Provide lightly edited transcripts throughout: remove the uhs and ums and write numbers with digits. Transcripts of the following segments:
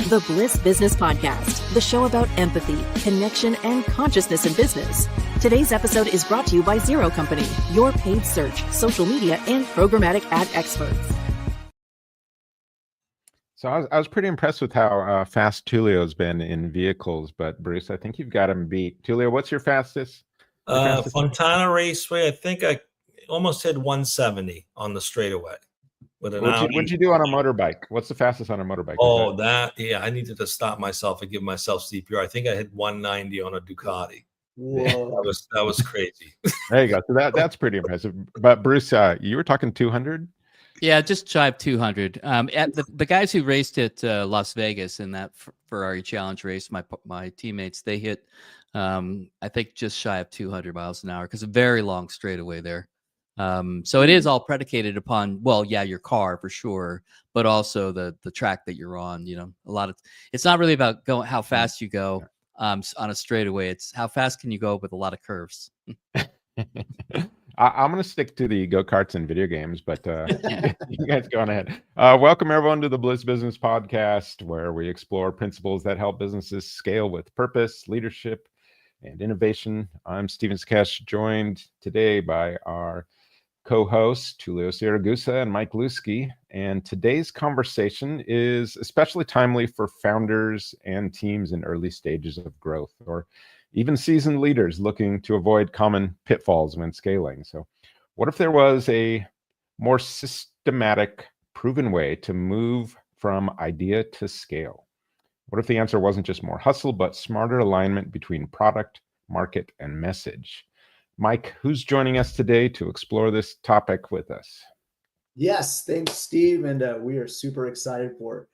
The Bliss Business Podcast, the show about empathy, connection, and consciousness in business. Today's episode is brought to you by Zero Company, your paid search, social media, and programmatic ad experts. So I was pretty impressed with how fast Tullio's been in vehicles, but Bruce, I think you've got him beat. Tullio, what's your fastest? Fontana Raceway, I think I almost hit 170 on the straightaway. What'd you do on a motorbike? What's the fastest on a motorbike? I needed to stop myself and give myself CPR. I think I hit 190 on a Ducati. Whoa. That was crazy. There you go. So that's pretty impressive. But Bruce, you were talking 200? Yeah, just shy of 200. At the guys who raced at Las Vegas in that Ferrari Challenge race, my teammates, they hit I think just shy of 200 miles an hour because a very long straightaway there. So it is all predicated upon, your car for sure, but also the track that you're on. You know, it's not really about how fast you go on a straightaway. It's how fast can you go with a lot of curves. I'm going to stick to the go-karts and video games, but you guys go on ahead. Welcome everyone to the Bliss Business Podcast, where we explore principles that help businesses scale with purpose, leadership, and innovation. I'm Steven Sakach, joined today by our co-hosts, Tullio Siragusa and Mike Liwski. And today's conversation is especially timely for founders and teams in early stages of growth, or even seasoned leaders looking to avoid common pitfalls when scaling. So what if there was a more systematic, proven way to move from idea to scale? What if the answer wasn't just more hustle, but smarter alignment between product, market, and message? Mike, who's joining us today to explore this topic with us? Yes, thanks, Steve. And we are super excited for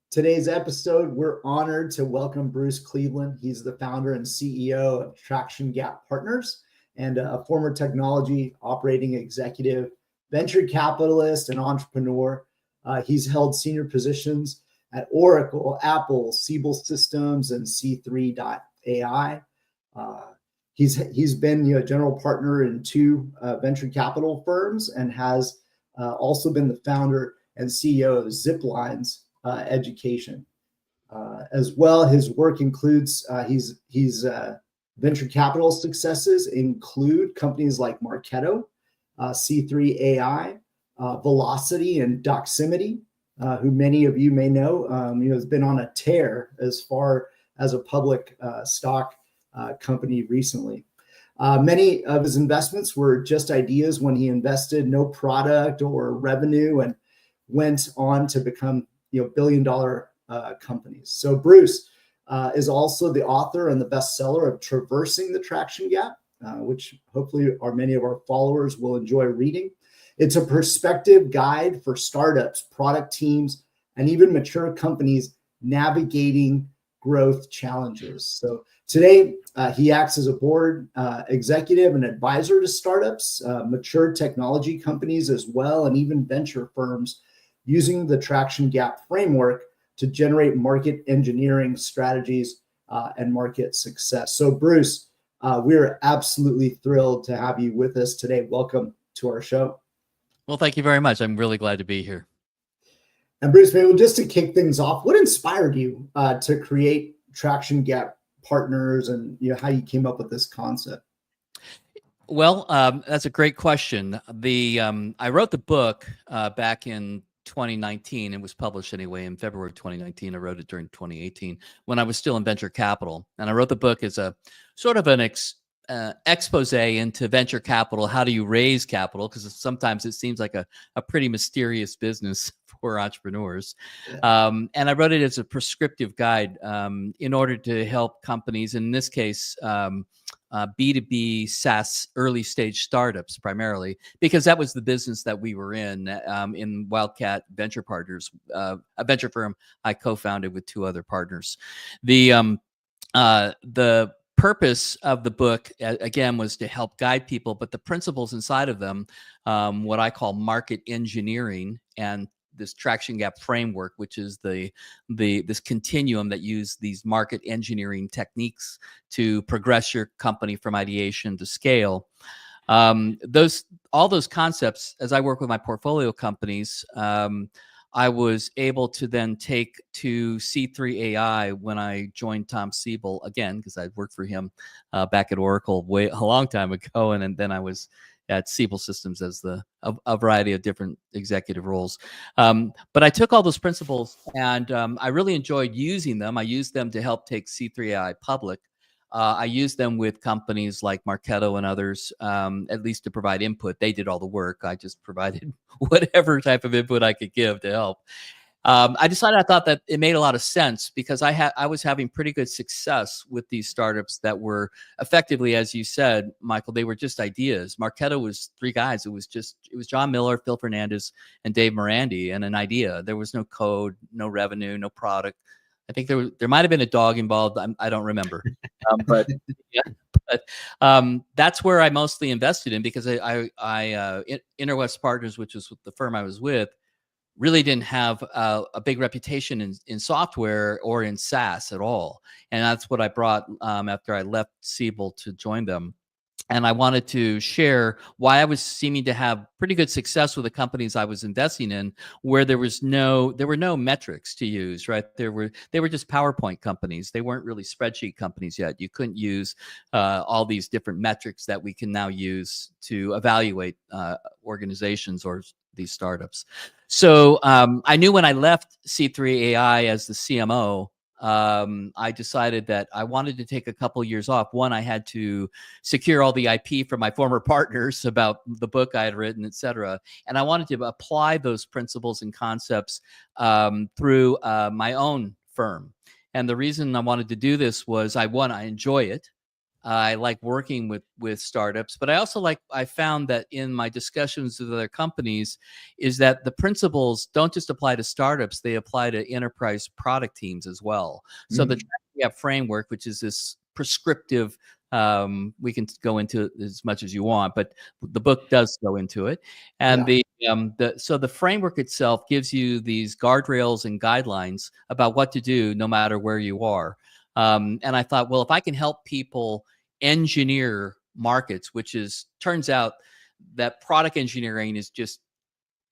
today's episode. We're honored to welcome Bruce Cleveland. He's the founder and CEO of Traction Gap Partners and a former technology operating executive, venture capitalist, and entrepreneur. He's held senior positions at Oracle, Apple, Siebel Systems, and C3.ai. He's been a general partner in two venture capital firms and has also been the founder and CEO of Ziplines Education. As well, his work includes he's venture capital successes include companies like Marketo, C3.ai, Vlocity, and Doximity, who many of you may know. Has been on a tear as far as a public stock company recently. Many of his investments were just ideas when he invested, no product or revenue, and went on to become billion-dollar companies. So Bruce is also the author and the bestseller of Traversing the Traction Gap, which hopefully many of our followers will enjoy reading. It's a perspective guide for startups, product teams, and even mature companies navigating growth challenges. So today, he acts as a board executive and advisor to startups, mature technology companies as well, and even venture firms, using the Traction Gap framework to generate market engineering strategies and market success. So Bruce, we're absolutely thrilled to have you with us today. Welcome to our show. Well, thank you very much. I'm really glad to be here. And Bruce, maybe just to kick things off, what inspired you to create Traction Gap Partners, and how you came up with this concept? Well, that's a great question. I wrote the book back in 2019. It was published anyway in February 2019. I wrote it during 2018 when I was still in venture capital, and I wrote the book as a sort of an expose into venture capital. How do you raise capital? Because sometimes it seems like a pretty mysterious business for entrepreneurs. And I wrote it as a prescriptive guide in order to help companies, in this case, B2B SaaS early stage startups primarily, because that was the business that we were in Wildcat Venture Partners, a venture firm I co-founded with two other partners. The purpose of the book, again, was to help guide people, but the principles inside of them, what I call market engineering and this Traction Gap framework, which is this continuum that use these market engineering techniques to progress your company from ideation to scale. All those concepts, as I work with my portfolio companies, I was able to then take to C3 AI when I joined Tom Siebel again, because I'd worked for him back at Oracle a long time ago, and then I was at Siebel Systems as a variety of different executive roles. But I took all those principles and I really enjoyed using them. I used them to help take C3 AI public. I used them with companies like Marketo and others, at least to provide input. They did all the work. I just provided whatever type of input I could give to help. I decided I thought that it made a lot of sense because I was having pretty good success with these startups that were effectively, as you said, Michael, they were just ideas. Marketo was 3 guys. It was John Miller, Phil Fernandez, and Dave Morandi, and an idea. There was no code, no revenue, no product. I think there might have been a dog involved. I don't remember, but yeah. But that's where I mostly invested in because Interwest Partners, which was the firm I was with, really didn't have a big reputation in software or in SaaS at all. And that's what I brought after I left Siebel to join them. And I wanted to share why I was seeming to have pretty good success with the companies I was investing in, where there were no metrics to use, right? They were just PowerPoint companies. They weren't really spreadsheet companies yet. You couldn't use all these different metrics that we can now use to evaluate organizations or these startups. So I knew when I left C3 AI as the CMO, I decided that I wanted to take a couple years off. One, I had to secure all the IP from my former partners about the book I had written, et cetera. And I wanted to apply those principles and concepts through my own firm. And the reason I wanted to do this was I enjoy it. I like working with startups, but I found that in my discussions with other companies is that the principles don't just apply to startups, they apply to enterprise product teams as well. So the framework, which is this prescriptive, we can go into it as much as you want, but the book does go into it. And so the framework itself gives you these guardrails and guidelines about what to do no matter where you are. And I thought, well, if I can help people engineer markets, turns out that product engineering is just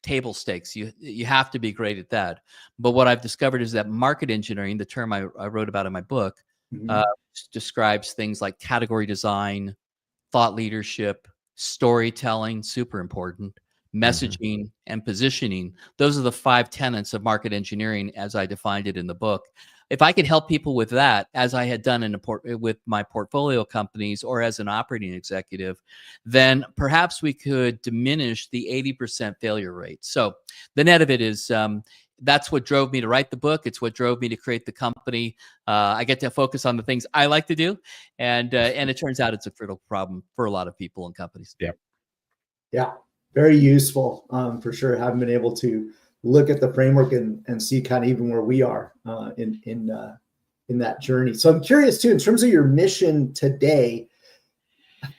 table stakes. You have to be great at that. But what I've discovered is that market engineering, the term I wrote about in my book, describes things like category design, thought leadership, storytelling, super important, messaging, and positioning. Those are the 5 tenets of market engineering as I defined it in the book. If I could help people with that, as I had done with my portfolio companies or as an operating executive, then perhaps we could diminish the 80% failure rate. So the net of it is that's what drove me to write the book. It's what drove me to create the company. I get to focus on the things I like to do, and it turns out it's a critical problem for a lot of people and companies. Yeah, very useful for sure. Haven't been able to look at the framework and see kind of even where we are in that journey. So I'm curious too, in terms of your mission today,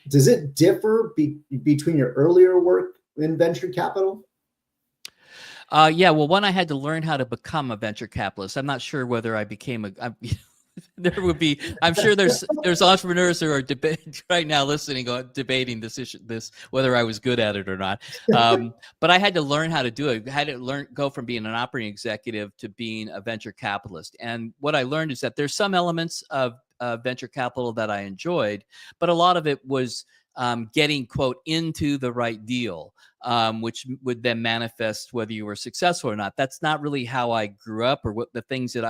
does it differ between your earlier work in venture capital? Yeah, well, one, I had to learn how to become a venture capitalist. I'm not sure whether I became there would be, I'm sure there's entrepreneurs who are right now listening, debating this whether I was good at it or not. But I had to learn how to do it. I had to go from being an operating executive to being a venture capitalist. And what I learned is that there's some elements of venture capital that I enjoyed, but a lot of it was getting, quote, into the right deal, which would then manifest whether you were successful or not. That's not really how I grew up or what the things that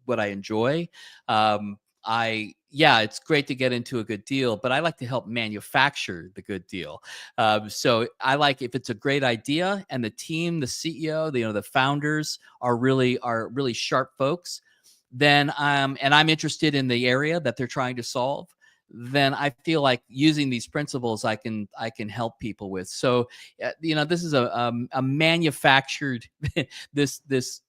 what I enjoy. It's great to get into a good deal, but I like to help manufacture the good deal. So I like, if it's a great idea and the team, the CEO, the founders are really sharp folks, then and I'm interested in the area that they're trying to solve, then I feel like using these principles I can help people with. So this is a manufactured this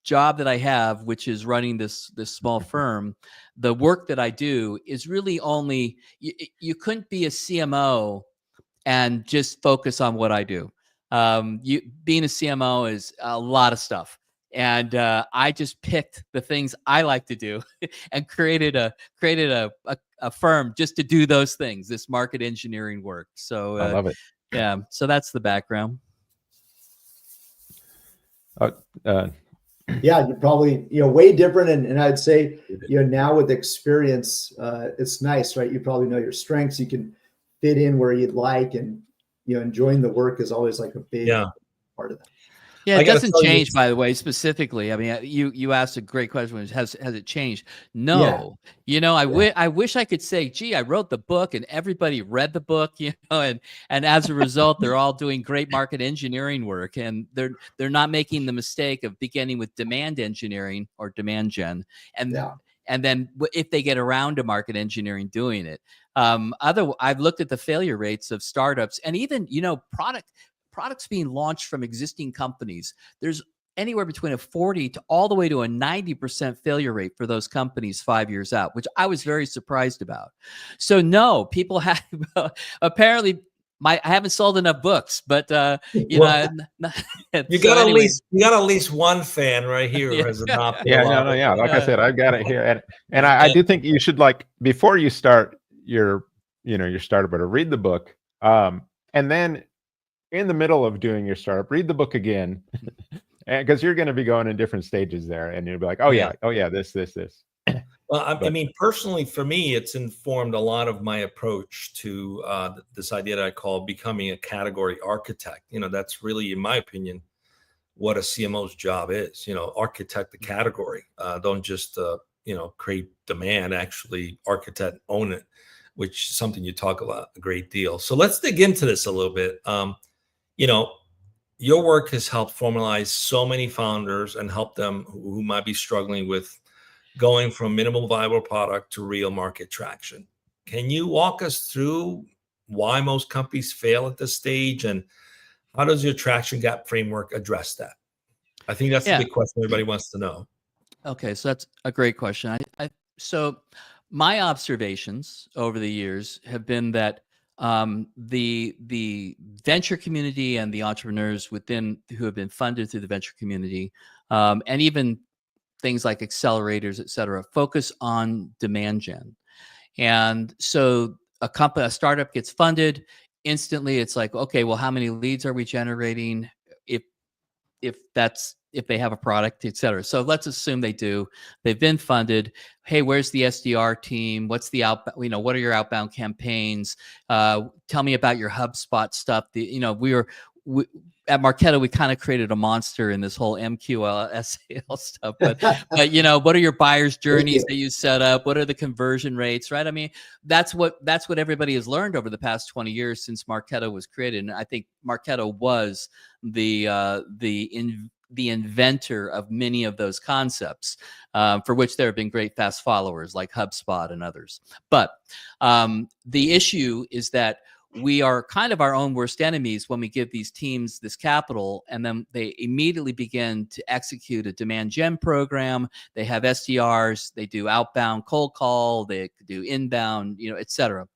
job that I have, which is running this small firm. The work that I do is really only you couldn't be a CMO and just focus on what I do. Being a CMO is a lot of stuff. And I just picked the things I like to do and created a firm just to do those things, this market engineering work. So I love it. Yeah, so that's the background. Yeah, you probably, way different. And I'd say, now with experience, it's nice, right? You probably know your strengths. You can fit in where you'd like, and, enjoying the work is always like a big part of that. Yeah, it doesn't change, by the way, specifically. I mean, you asked a great question. Has it changed? No. Yeah. I wish I could say, gee, I wrote the book and everybody read the book, and as a result, they're all doing great market engineering work, and they're not making the mistake of beginning with demand engineering or demand gen, and then if they get around to market engineering, doing it. I've looked at the failure rates of startups, and even products being launched from existing companies. There's anywhere between a 40 to all the way to a 90% failure rate for those companies 5 years out, which I was very surprised about. So no, people have apparently. I haven't sold enough books, but you got at least one fan right here who has adopted. Like I said, I've got it here, and I do think you should, like, before you start your startup, or read the book, and then in the middle of doing your startup, read the book again, because you're going to be going in different stages there, and you'll be like, this. Well, I mean, personally, for me, it's informed a lot of my approach to this idea that I call becoming a category architect. That's really, in my opinion, what a CMO's job is. Architect the category. Don't just create demand. Actually, architect, own it, which is something you talk about a great deal. So let's dig into this a little bit. Your work has helped formalize so many founders and help them who might be struggling with going from minimal viable product to real market traction. Can you walk us through why most companies fail at this stage, and how does your traction gap framework address that? I think that's the big question everybody wants to know. Okay, so that's a great question. So my observations over the years have been that the venture community and the entrepreneurs who have been funded through the venture community, and even things like accelerators, et cetera, focus on demand gen. And so a startup gets funded, instantly it's like, okay, well, how many leads are we generating? If they have a product, et cetera. So let's assume they do. They've been funded. Hey, where's the SDR team? What's the outbound? What are your outbound campaigns? Tell me about your HubSpot stuff. At Marketo, we kind of created a monster in this whole MQL SEO stuff. But what are your buyers' journeys that you set up? What are the conversion rates, right? I mean, that's what everybody has learned over the past 20 years since Marketo was created. And I think Marketo was the inventor of many of those concepts, for which there have been great fast followers like HubSpot and others. But the issue is that we are kind of our own worst enemies when we give these teams this capital, and then they immediately begin to execute a demand gen program. They have SDRs, they do outbound cold call, they do inbound, et cetera.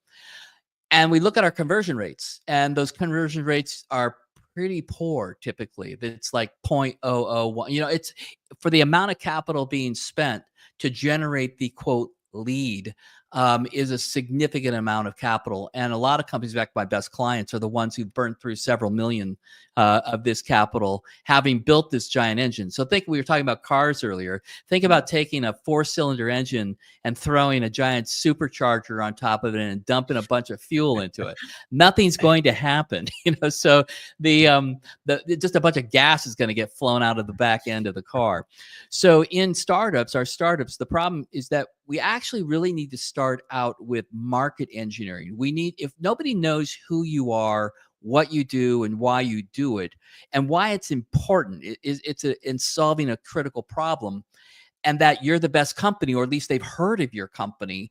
And we look at our conversion rates, and those conversion rates are pretty poor typically. It's like 0.001. It's for the amount of capital being spent to generate the quote lead, is a significant amount of capital. And a lot of companies, back my best clients, are the ones who burned through several million of this capital, having built this giant engine. So we were talking about cars earlier. Think about taking a 4-cylinder engine and throwing a giant supercharger on top of it and dumping a bunch of fuel into it. Nothing's going to happen, So just a bunch of gas is going to get flown out of the back end of the car. So in our startups, the problem is that we actually really need to start out with market engineering. If nobody knows who you are, what you do, and why you do it, and why it's important, it's in solving a critical problem, and that you're the best company, or at least they've heard of your company,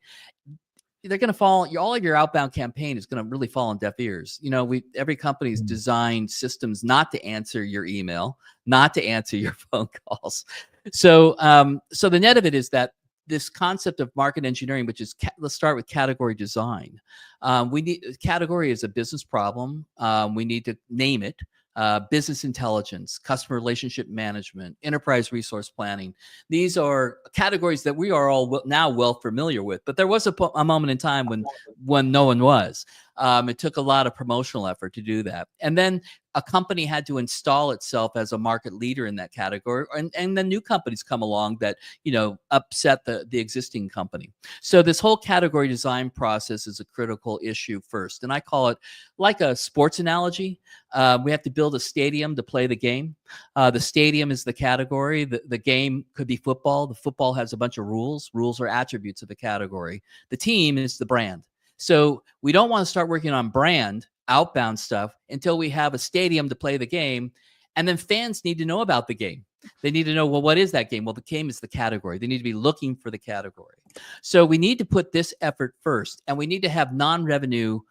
they're going to fall. All of your outbound campaign is going to really fall on deaf ears. Every company's designed systems not to answer your email, not to answer your phone calls. So the net of it is that this concept of market engineering, which is let's start with category design. Category is a business problem. We need to name it. Business intelligence, customer relationship management, enterprise resource planning. These are categories that we are all now well familiar with. But there was a moment in time when no one was. It took a lot of promotional effort to do that. And then a company had to install itself as a market leader in that category, and then new companies come along that, upset the existing company. So this whole category design process is a critical issue first. And I call it like a sports analogy. We have to build a stadium to play the game. The stadium is the category. The game could be football. The football has a bunch of rules. Rules are attributes of the category. The team is the brand. So we don't want to start working on brand outbound stuff until we have a stadium to play the game. And then fans need to know about the game. They need to know, well, what is that game? Well, the game is the category. They need to be looking for the category. So we need to put this effort first, and we need to have non-revenue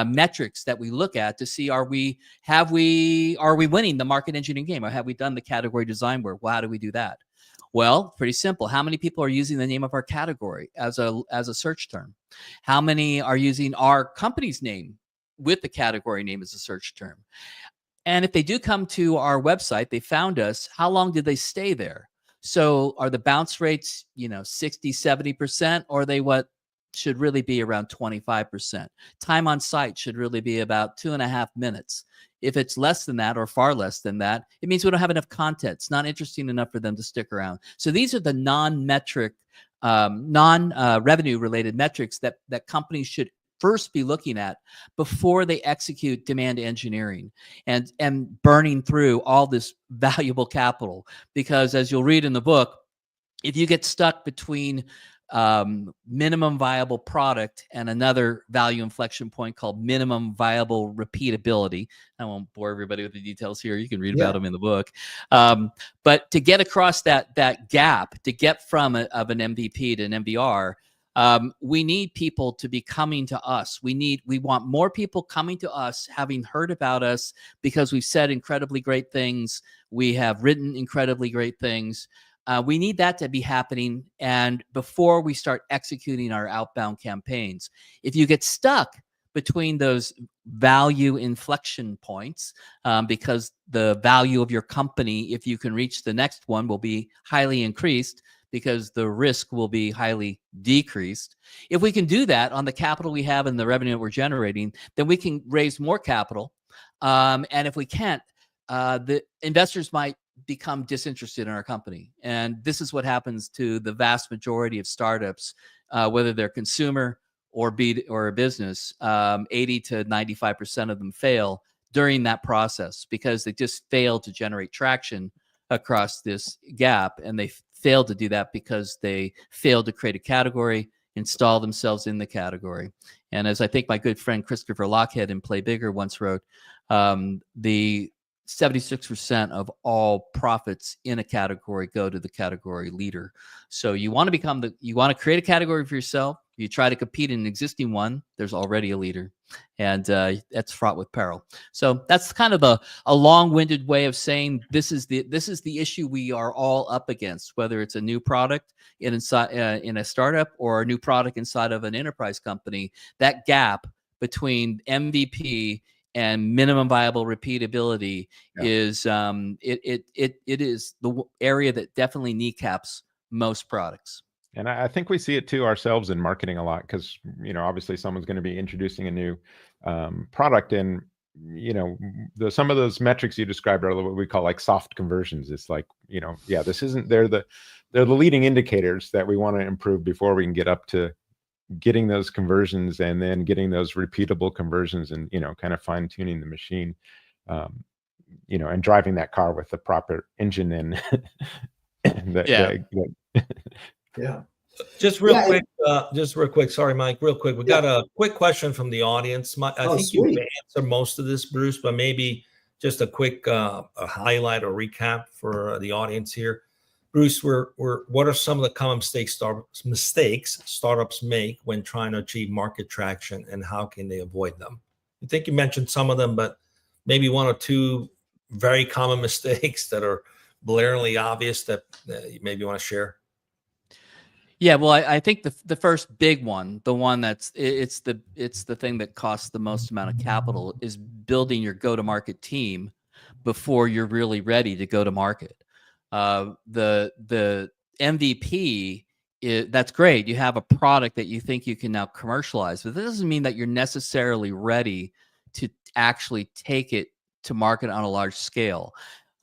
metrics that we look at to see, are we winning the market engineering game, or have we done the category design work? Well, how do we do that? Well, pretty simple. How many people are using the name of our category as a search term? How many are using our company's name with the category name as a search term? And if they do come to our website, they found us, how long did they stay there? So are the bounce rates, 60, 70%, or are they what should really be around 25%? Time on site should really be about 2.5 minutes. If it's less than that or far less than that, it means we don't have enough content. It's not interesting enough for them to stick around. So these are the non-metric, non-revenue related metrics that companies should first be looking at before they execute demand engineering and burning through all this valuable capital. Because as you'll read in the book, if you get stuck between minimum viable product and another value inflection point called minimum viable repeatability, I won't bore everybody with the details here. You can read about them in the book. But to get across that gap, to get from of an MVP to an MVR, we need people to be coming to us. We want more people coming to us, having heard about us because we've said incredibly great things. We have written incredibly great things. We need that to be happening, and before we start executing our outbound campaigns. If you get stuck between those value inflection points, because the value of your company, if you can reach the next one, will be highly increased because the risk will be highly decreased. If we can do that on the capital we have and the revenue that we're generating, then we can raise more capital. And if we can't, the investors might become disinterested in our company. And this is what happens to the vast majority of startups, whether they're consumer or a business. 80 to 95% of them fail during that process because they just fail to generate traction across this gap. And they fail to do that because they failed to create a category, install themselves in the category. And as I think my good friend Christopher Lochhead in Play Bigger once wrote, the 76% of all profits in a category go to the category leader. So you want to create a category for yourself. You try to compete in an existing one, there's already a leader, and that's fraught with peril. So that's kind of a long-winded way of saying this is the issue we are all up against, whether it's a new product in a startup or a new product inside of an enterprise company. That gap between MVP and minimum viable repeatability is it is the area that definitely kneecaps most products. And I think we see it too ourselves in marketing a lot because, obviously someone's going to be introducing a new product, and, some of those metrics you described are what we call like soft conversions. It's like, this isn't, they're the leading indicators that we want to improve before we can get up to getting those conversions and then getting those repeatable conversions and, kind of fine tuning the machine, and driving that car with the proper engine and Yeah. Just real quick. Sorry, Mike. Real quick. We got a quick question from the audience. I think you answered most of this, Bruce, but maybe just a quick a highlight or recap for the audience here. Bruce, what are some of the common mistakes startups make when trying to achieve market traction, and how can they avoid them? I think you mentioned some of them, but maybe one or two very common mistakes that are blaringly obvious that you maybe want to share. Yeah, well, I think the first big one, the one it's the thing that costs the most amount of capital, is building your go-to-market team before you're really ready to go to market. The MVP, that's great. You have a product that you think you can now commercialize, but that doesn't mean that you're necessarily ready to actually take it to market on a large scale.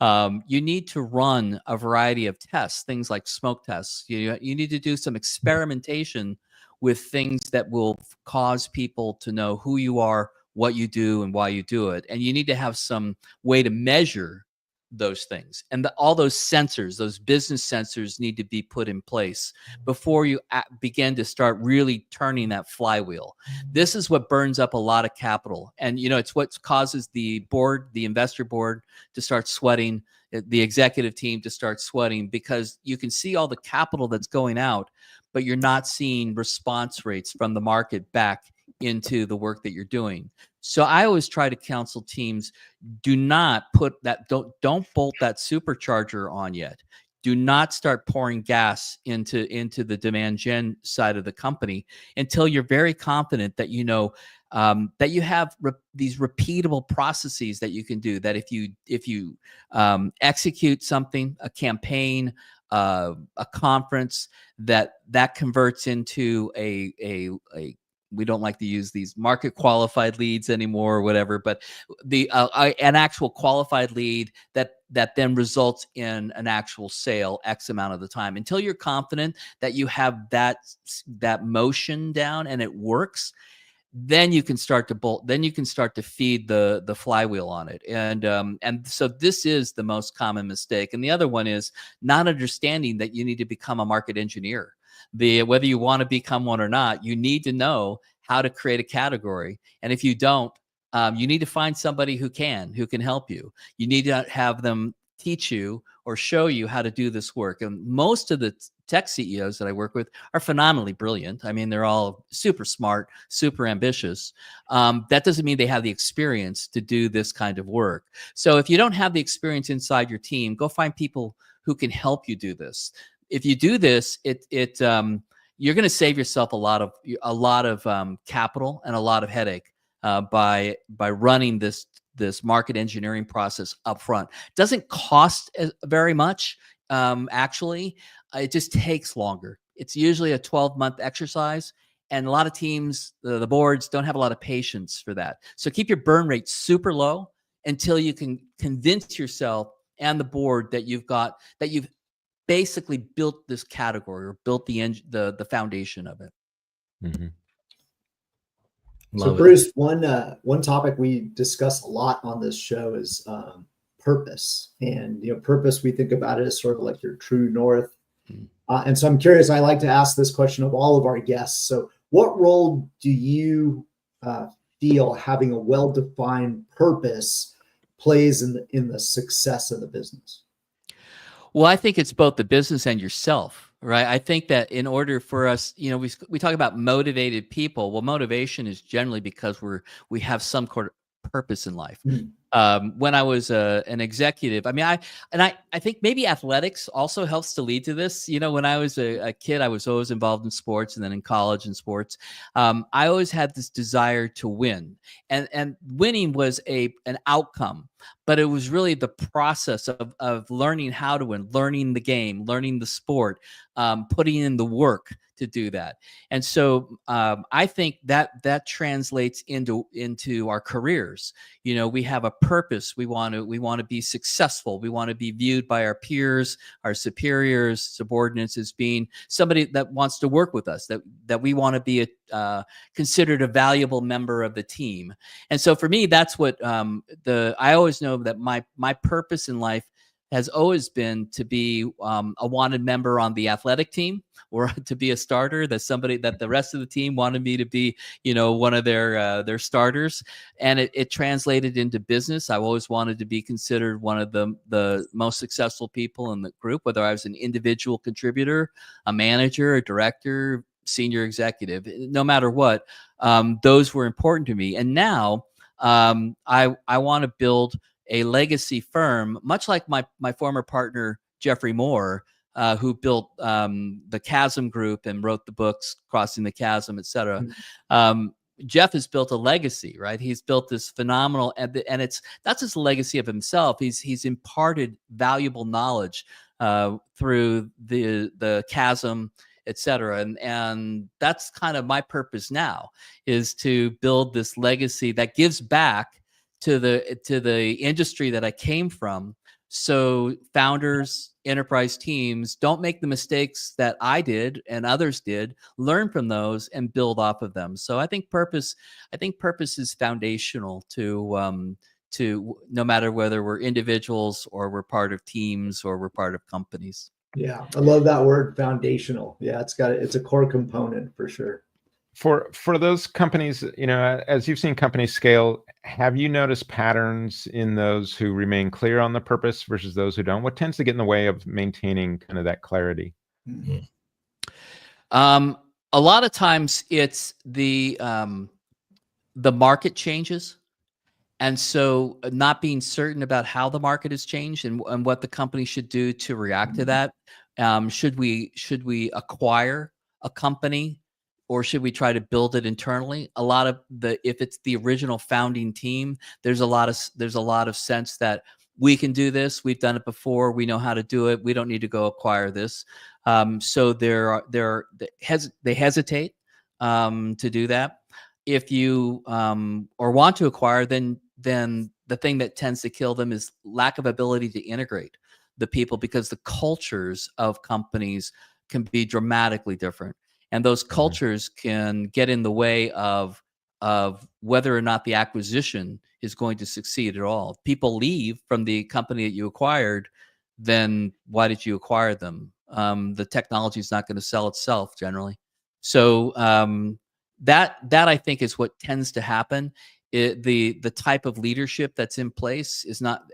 You need to run a variety of tests, things like smoke tests. You need to do some experimentation with things that will cause people to know who you are, what you do, and why you do it. And you need to have some way to measure those things. And all those sensors, those business sensors, need to be put in place before you begin to start really turning that flywheel. This is what burns up a lot of capital. And, it's what causes the investor board to start sweating, the executive team to start sweating, because you can see all the capital that's going out, but you're not seeing response rates from the market back into the work that you're doing. So I always try to counsel teams, do not put that, don't bolt that supercharger on yet. Do not start pouring gas into the demand gen side of the company until you're very confident that that you have these repeatable processes that you can do. That if you execute something, a campaign, a conference, that converts into a we don't like to use these market qualified leads anymore or whatever, but an actual qualified lead that then results in an actual sale X amount of the time. Until you're confident that you have that motion down and it works, then you can start to bolt. Then you can start to feed the flywheel on it. And so this is the most common mistake. And the other one is not understanding that you need to become a market engineer. Whether you want to become one or not, you need to know how to create a category. And if you don't, you need to find somebody who can help you. You need to have them teach you or show you how to do this work. And most of the tech CEOs that I work with are phenomenally brilliant. I mean, they're all super smart, super ambitious. That doesn't mean they have the experience to do this kind of work. So if you don't have the experience inside your team, go find people who can help you do this. If you do this, you're going to save yourself a lot of capital and a lot of headache by running this market engineering process up front. Doesn't cost very much, actually. It just takes longer. It's usually a 12-month exercise, and a lot of teams, the boards, don't have a lot of patience for that. So keep your burn rate super low until you can convince yourself and the board that you've basically built this category or built the foundation of it. Mm-hmm. So Bruce, one topic we discuss a lot on this show is purpose. And purpose, we think about it as sort of like your true north. And so I'm curious, I like to ask this question of all of our guests. So what role do you feel having a well-defined purpose plays in the success of the business? Well, I think it's both the business and yourself, right? I think that in order for us, we talk about motivated people. Well, motivation is generally because we have some sort of purpose in life. Mm-hmm. When I was an executive, I think maybe athletics also helps to lead to this. When I was a kid, I was always involved in sports, and then in college in sports, I always had this desire to win, and winning was an outcome, but it was really the process of learning how to win, learning the game, learning the sport, putting in the work to do that. And so I think that translates into our careers. We have a purpose. We want to be successful. We want to be viewed by our peers, our superiors, subordinates as being somebody that wants to work with us, that we want to be considered a valuable member of the team. And so for me, that's what I always know that my purpose in life has always been to be a wanted member on the athletic team, or to be a starter, that the rest of the team wanted me to be, one of their starters. And it translated into business. I always wanted to be considered one of the most successful people in the group, whether I was an individual contributor, a manager, a director, senior executive, no matter what, those were important to me. And now I want to build a legacy firm, much like my former partner, Jeffrey Moore, who built the Chasm Group and wrote the books, Crossing the Chasm, et cetera. Mm-hmm. Jeff has built a legacy, right? He's built this phenomenal, and it's not just a legacy of himself. He's imparted valuable knowledge through the Chasm, et cetera. And that's kind of my purpose now, is to build this legacy that gives back to the industry that I came from. So founders, enterprise teams don't make the mistakes that I did and others did, learn from those and build off of them. So I think purpose is foundational to no matter whether we're individuals or we're part of teams or we're part of companies. Yeah, I love that word, foundational. Yeah, it's a core component for sure. For those companies, as you've seen companies scale, have you noticed patterns in those who remain clear on the purpose versus those who don't? What tends to get in the way of maintaining kind of that clarity? Mm-hmm. A lot of times it's the market changes. And so not being certain about how the market has changed and what the company should do to react to that. Should we acquire a company or should we try to build it internally? If it's the original founding team, there's a lot of sense that we can do this. We've done it before. We know how to do it. We don't need to go acquire this. So they hesitate to do that. If you or want to acquire, then the thing that tends to kill them is lack of ability to integrate the people, because the cultures of companies can be dramatically different. And those cultures can get in the way of whether or not the acquisition is going to succeed at all. If people leave from the company that you acquired, then why did you acquire them? The technology is not going to sell itself generally. So that I think is what tends to happen. The type of leadership that's in place is not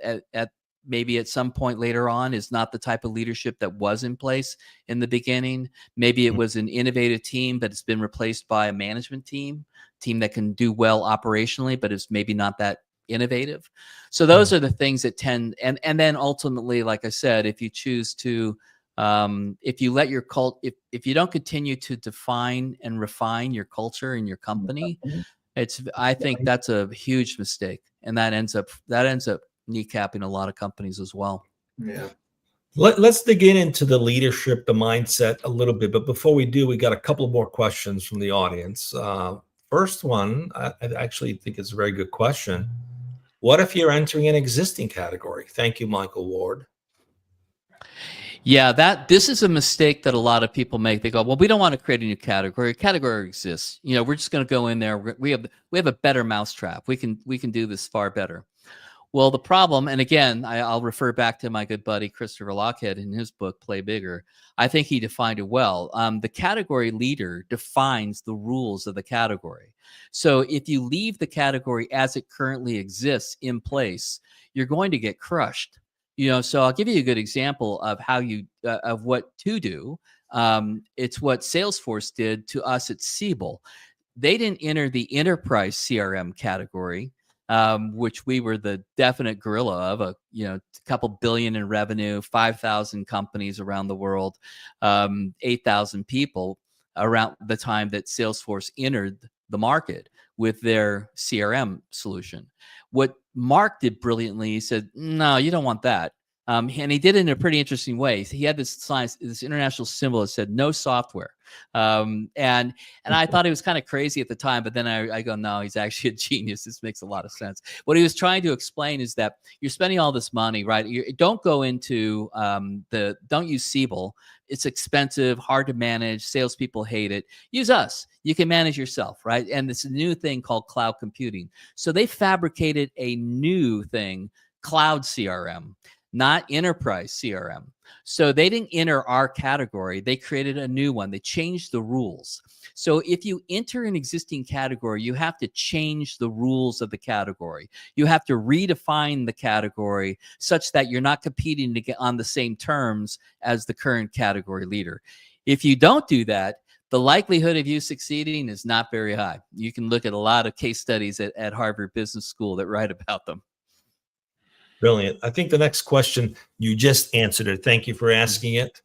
maybe at some point later on is not the type of leadership that was in place in the beginning. Maybe it was an innovative team, but it's been replaced by a management team that can do well operationally, but is maybe not that innovative. So those are the things that tend, and then ultimately, like I said, if you choose to, if you let your if you don't continue to define and refine your culture in your company, I think that's a huge mistake, and that ends up kneecapping a lot of companies as well. Yeah. Let's dig into the leadership, the mindset a little bit. But before we do, we got a couple more questions from the audience. First one, I actually think it's a very good question. What if you're entering an existing category? Thank you, Michael Ward. Yeah, this is a mistake that a lot of people make. They go, well, we don't want to create a new category. A category exists. We're just going to go in there. We have a better mousetrap. We can do this far better. Well, the problem, and again, I'll refer back to my good buddy Christopher Lochhead in his book, Play Bigger. I think he defined it well. The category leader defines the rules of the category. So if you leave the category as it currently exists in place, you're going to get crushed. So I'll give you a good example of how of what to do. It's what Salesforce did to us at Siebel. They didn't enter the enterprise CRM category, which we were the definite gorilla of, a couple billion in revenue, 5,000 companies around the world, 8,000 people around the time that Salesforce entered the market with their CRM solution. What Mark did brilliantly, he said, no, you don't want that. And he did it in a pretty interesting way. He had this international symbol that said no software. And I thought he was kind of crazy at the time, but then I go, no, he's actually a genius. This makes a lot of sense. What he was trying to explain is that you're spending all this money, right? Don't go into don't use Siebel. It's expensive, hard to manage. Salespeople hate it. Use us. You can manage yourself, right? And this new thing called cloud computing. So they fabricated a new thing, cloud CRM, not enterprise CRM. So they didn't enter our category. They created a new one. They changed the rules. So if you enter an existing category, you have to change the rules of the category. You have to redefine the category such that you're not competing to get on the same terms as the current category leader. If you don't do that, the likelihood of you succeeding is not very high. You can look at a lot of case studies at Harvard Business School that write about them. Brilliant. I think the next question, you just answered it. Thank you for asking it.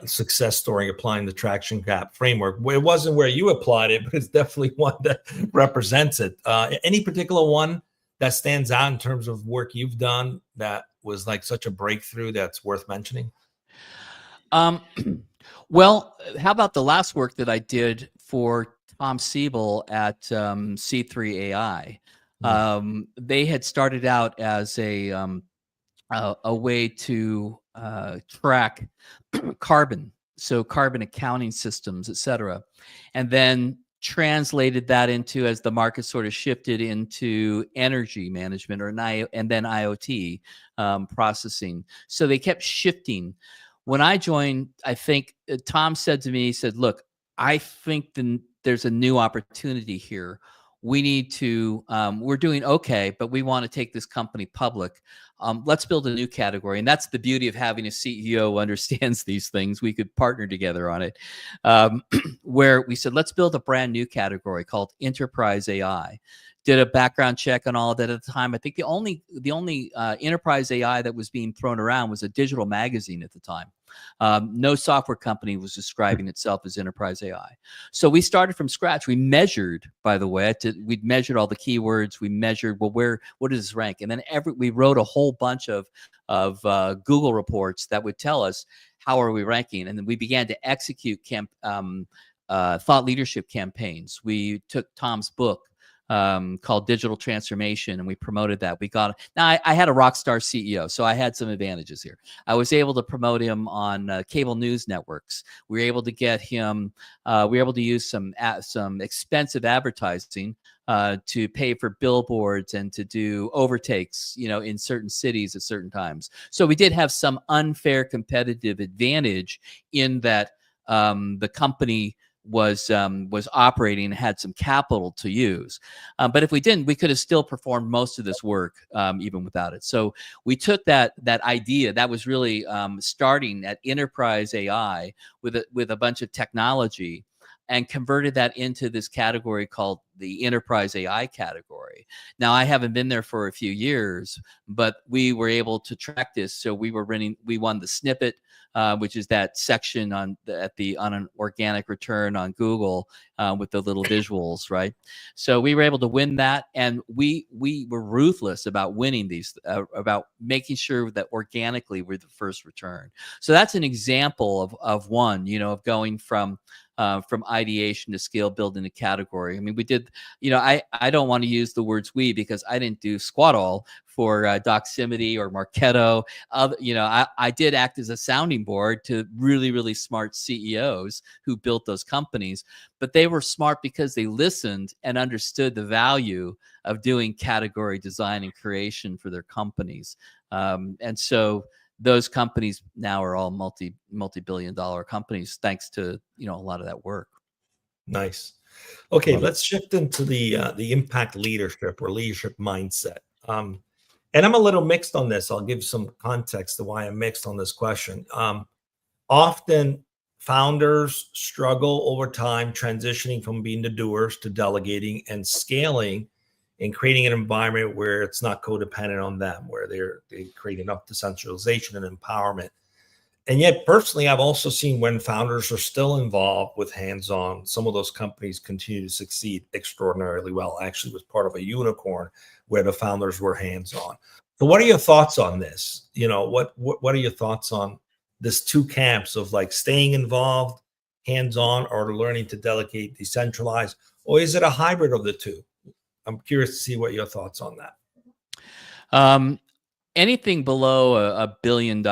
Success story applying the traction gap framework. It wasn't where you applied it, but it's definitely one that represents it. Any particular one that stands out in terms of work you've done that was like such a breakthrough that's worth mentioning? Well, how about the last work that I did for Tom Siebel at C3 AI? They had started out as a way to track carbon, so carbon accounting systems, et cetera, and then translated that into, as the market sort of shifted into energy management and then IoT processing. So they kept shifting. When I joined, I think Tom said to me, he said, look, I think there's a new opportunity here. We need to, we're doing okay, but we want to take this company public. Let's build a new category. And that's the beauty of having a CEO who understands these things. We could partner together on it, where we said, let's build a brand new category called enterprise AI. Did a background check on all of that at the time. I think the only enterprise AI that was being thrown around was a digital magazine at the time. No software company was describing itself as enterprise AI. So we started from scratch. We measured, by the way, we measured all the keywords. We measured, well, what does this rank? And then we wrote a whole bunch of Google reports that would tell us how are we ranking. And then we began to execute thought leadership campaigns. We took Tom's book, called Digital Transformation, and we promoted that. Now I had a rock star CEO, so I had some advantages here. I was able to promote him on cable news networks. We were able to get him, we were able to use some expensive advertising to pay for billboards and to do overtakes, in certain cities at certain times. So we did have some unfair competitive advantage in that the company was operating and had some capital to use. But if we didn't, we could have still performed most of this work even without it. So we took that idea that was really starting at enterprise AI with a bunch of technology and converted that into this category called the enterprise AI category. Now, I haven't been there for a few years, but we were able to track this. So we won the snippet, which is that section on an organic return on Google with the little visuals, right? So we were able to win that, and we were ruthless about winning these, about making sure that organically we're the first return. So that's an example of one, of going from ideation to scale, building a category. I mean, we did, I don't want to use the words we because I didn't do squat all for Doximity or Marketo. I did act as a sounding board to really, really smart CEOs who built those companies, but they were smart because they listened and understood the value of doing category design and creation for their companies. And so those companies now are all multi-billion dollar companies thanks to a lot of that work. Nice. Okay, let's shift into the impact leadership or leadership mindset. And I'm a little mixed on this. I'll give some context to why I'm mixed on this question. Often founders struggle over time transitioning from being the doers to delegating and scaling and creating an environment where it's not codependent on them, where they create enough decentralization and empowerment. And yet, personally, I've also seen when founders are still involved with hands-on, some of those companies continue to succeed extraordinarily well. I actually was part of a unicorn where the founders were hands-on. So what are your thoughts on this? What are your thoughts on this two camps of like staying involved, hands-on, or learning to delegate, decentralize, or is it a hybrid of the two? I'm curious to see what your thoughts on that. Anything below a $1 billion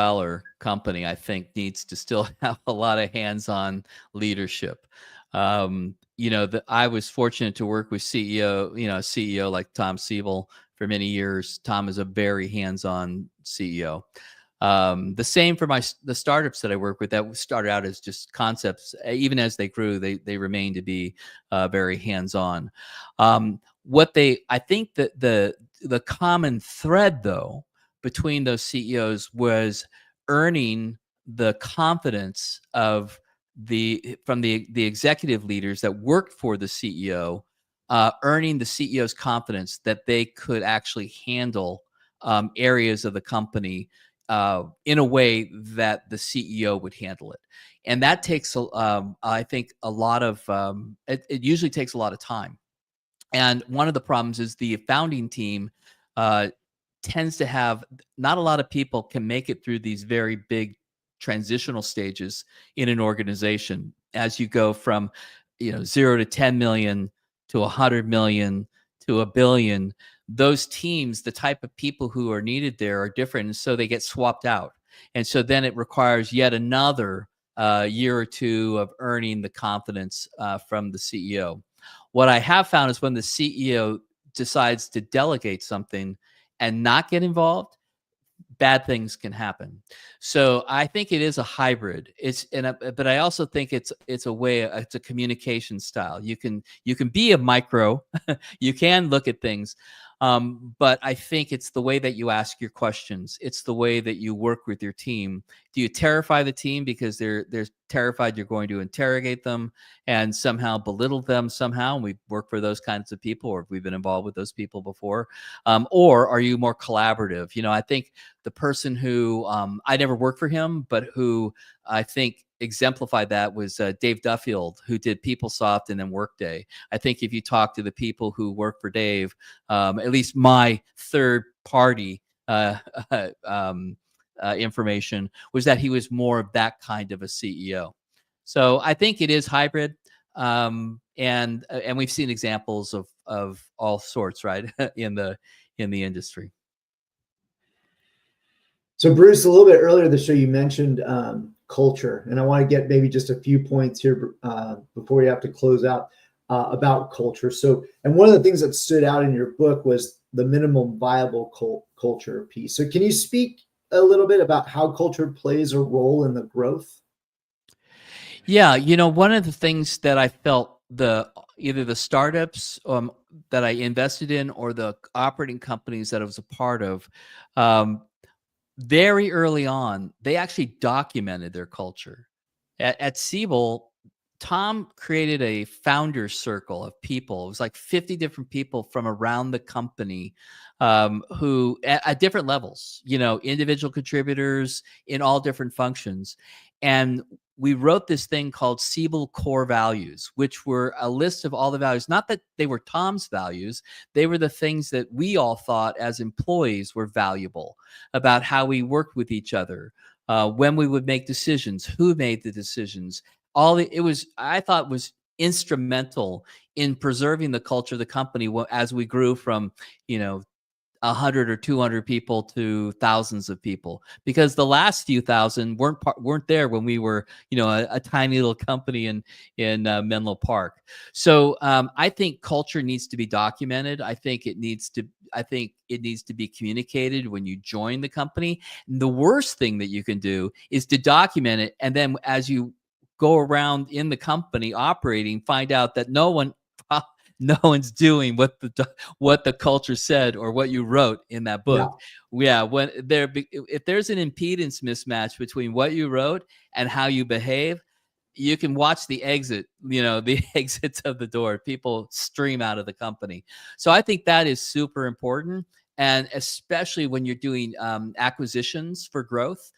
company, I think, needs to still have a lot of hands-on leadership. I was fortunate to work with a CEO like Tom Siebel for many years. Tom is a very hands-on CEO. The same for the startups that I work with that started out as just concepts. Even as they grew, they remain to be very hands-on. I think that the common thread, though, between those CEOs was earning the confidence from the executive leaders that worked for the CEO, earning the CEO's confidence that they could actually handle areas of the company in a way that the CEO would handle it. And that takes, I think, a lot of, it usually takes a lot of time. And one of the problems is the founding team tends to have, not a lot of people can make it through these very big transitional stages in an organization. As you go from 0 to 10 million to 100 million to $1 billion, those teams, the type of people who are needed there are different, and so they get swapped out. And so then it requires yet another year or two of earning the confidence from the CEO. What I have found is when the CEO decides to delegate something and not get involved, bad things can happen. So I think it is a hybrid. But I also think it's a communication style. You can be a micro, you can look at things, but I think it's the way that you ask your questions. It's the way that you work with your team. Do you terrify the team because they're terrified you're going to interrogate them and somehow belittle them somehow? And we work for those kinds of people, or we've been involved with those people before. Or are you more collaborative? I think the person who I never worked for him, but who I think exemplified that was Dave Duffield, who did PeopleSoft and then Workday. I think if you talk to the people who work for Dave, at least my third party information was that he was more of that kind of a CEO. So I think it is hybrid, and we've seen examples of all sorts, right, in the industry. So Bruce, a little bit earlier in the show, you mentioned culture, and I want to get maybe just a few points here before we have to close out about culture. So, and one of the things that stood out in your book was the minimum viable culture piece. So can you speak a little bit about how culture plays a role in the growth? Yeah, one of the things that I felt either the startups that I invested in or the operating companies that I was a part of, very early on, they actually documented their culture. At Siebel, Tom created a founder circle of people. It was like 50 different people from around the company who at different levels, individual contributors in all different functions. And we wrote this thing called Siebel Core Values, which were a list of all the values. Not that they were Tom's values. They were the things that we all thought as employees were valuable about how we worked with each other, when we would make decisions, who made the decisions. I thought was instrumental in preserving the culture of the company as we grew from, 100 or 200 people to thousands of people, because the last few thousand weren't there when we were, a tiny little company in Menlo Park. So I think culture needs to be documented. I think it needs to be communicated when you join the company. And the worst thing that you can do is to document it, and then as you go around in the company operating, find out that no one's doing what the culture said or what you wrote in that book. Yeah, if there's an impedance mismatch between what you wrote and how you behave, you can watch the exit, the exits of the door. People stream out of the company. So I think that is super important. And especially when you're doing acquisitions for growth,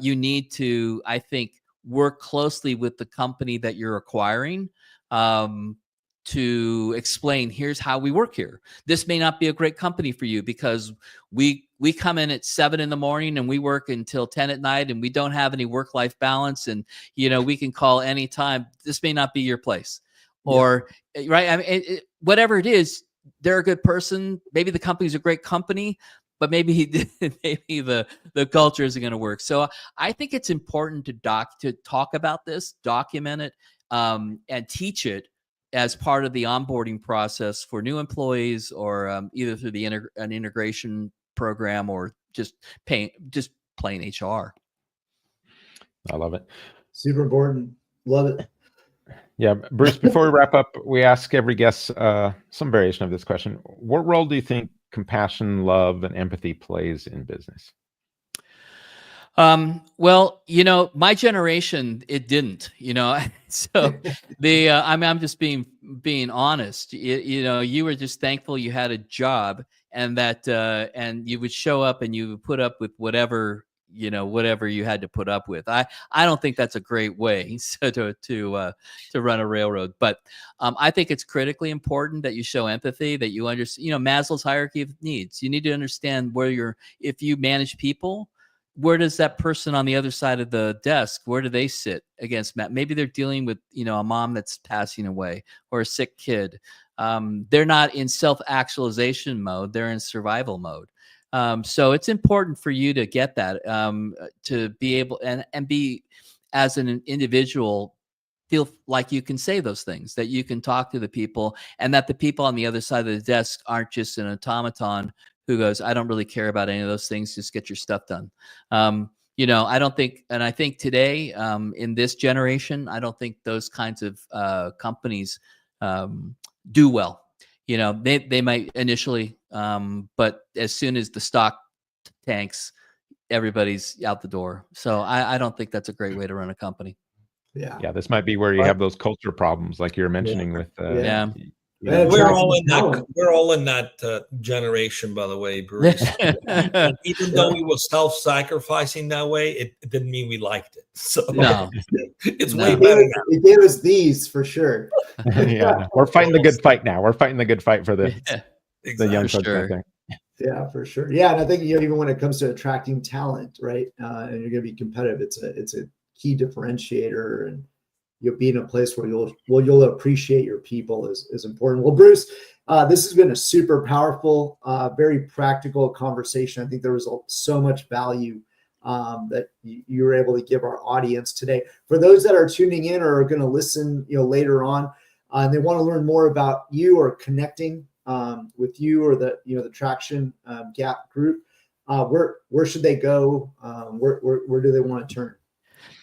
you need to, I think, work closely with the company that you're acquiring to explain, here's how we work here. This may not be a great company for you because we come in at 7 a.m. and we work until 10 p.m, and we don't have any work-life balance, and we can call anytime. This may not be your place. Or right, I mean, whatever it is, they're a good person. Maybe the company's a great company, but maybe the culture isn't going to work. So I think it's important to talk about this, document it, and teach it as part of the onboarding process for new employees, or either through an integration program, or just plain HR. I love it. Super important. Love it. Yeah, Bruce, before we wrap up, we ask every guest some variation of this question. What role do you think compassion, love, and empathy plays in business? Well, my generation, it didn't, so I'm just being honest. You were just thankful you had a job, and that, and you would show up and you would put up with whatever you had to put up with. I don't think that's a great way to run a railroad, but I think it's critically important that you show empathy, that you understand, Maslow's hierarchy of needs. You need to understand if you manage people, where does that person on the other side of the desk, where do they sit against Matt? Maybe they're dealing with, a mom that's passing away, or a sick kid. they're not in self-actualization mode, they're in survival mode. So it's important for you to get that, to be able and be, as an individual, feel like you can say those things, that you can talk to the people, and that the people on the other side of the desk aren't just an automaton who goes, I don't really care about any of those things, just get your stuff done. I don't think, and I think today, in this generation, I don't think those kinds of companies do well. They might initially, but as soon as the stock tanks, everybody's out the door. So I don't think that's a great way to run a company. Yeah, this might be where you have those culture problems, like you're mentioning with. We're all in that. We're all in that generation, by the way, Bruce. And even though we were self-sacrificing that way, it didn't mean we liked it. So no, it's way better now. It gave us these for sure. Yeah, we're fighting the good fight now. We're fighting the good fight for the young folks. Sure. I think. Yeah, for sure. Yeah, and I think even when it comes to attracting talent, right, and you're going to be competitive, it's a key differentiator, and you'll be in a place where you'll appreciate your people is important. Well, Bruce, this has been a super powerful, very practical conversation. I think there was so much value that you were able to give our audience today. For those that are tuning in or are going to listen, later on, and they want to learn more about you or connecting with you or the Traction Gap group, where should they go? Where do they want to turn?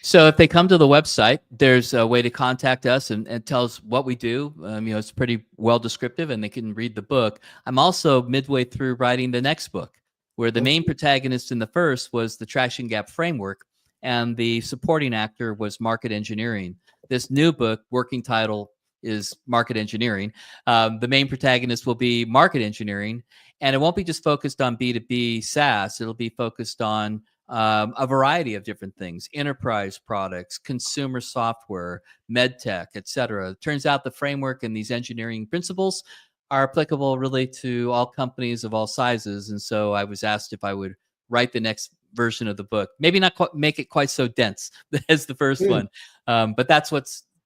So if they come to the website, there's a way to contact us and tell us what we do. It's pretty well descriptive, and they can read the book. I'm also midway through writing the next book, where the main protagonist in the first was the Traction Gap framework, and the supporting actor was market engineering. This new book, working title, is Market Engineering. The main protagonist will be market engineering, and it won't be just focused on B2B SaaS. It'll be focused on a variety of different things: enterprise products, consumer software, med tech, etc. It turns out the framework and these engineering principles are applicable really to all companies of all sizes. And so I was asked if I would write the next version of the book. Maybe not make it quite so dense as the first one, but that's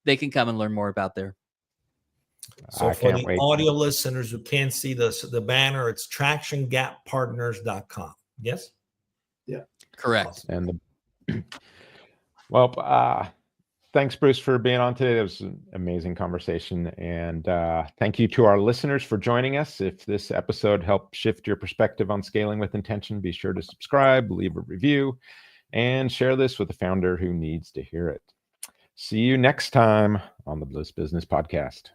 they can come and learn more about there. So for the audio listeners who can't see the banner, it's tractiongappartners.com. Yes? Yeah. Correct. And thanks, Bruce, for being on today. That was an amazing conversation. And thank you to our listeners for joining us. If this episode helped shift your perspective on scaling with intention, be sure to subscribe, leave a review, and share this with a founder who needs to hear it. See you next time on the Bliss Business Podcast.